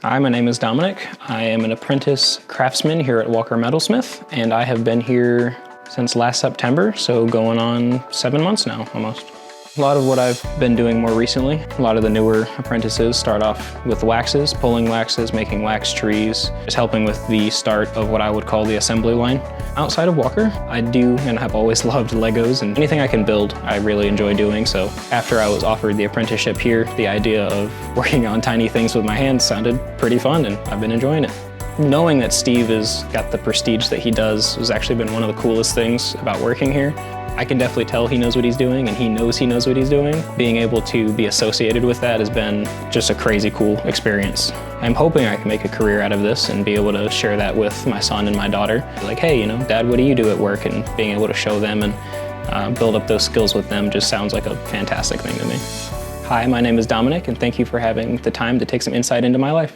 Hi, my name is Dominic. I am an apprentice craftsman here at Walker Metalsmith, and I have been here since last September, so going on 7 months now, almost. A lot of what I've been doing more recently, a lot of the newer apprentices start off with waxes, pulling waxes, making wax trees, just helping with the start of what I would call the assembly line. Outside of Walker, I do and have always loved Legos, and anything I can build, I really enjoy doing. So after I was offered the apprenticeship here, the idea of working on tiny things with my hands sounded pretty fun, and I've been enjoying it. Knowing that Steve has got the prestige that he does has actually been one of the coolest things about working here. I can definitely tell he knows what he's doing, and he knows what he's doing. Being able to be associated with that has been just a crazy cool experience. I'm hoping I can make a career out of this and be able to share that with my son and my daughter. Like, hey, you know, Dad, what do you do at work? And being able to show them and build up those skills with them just sounds like a fantastic thing to me. Hi, my name is Dominic, and thank you for having the time to take some insight into my life.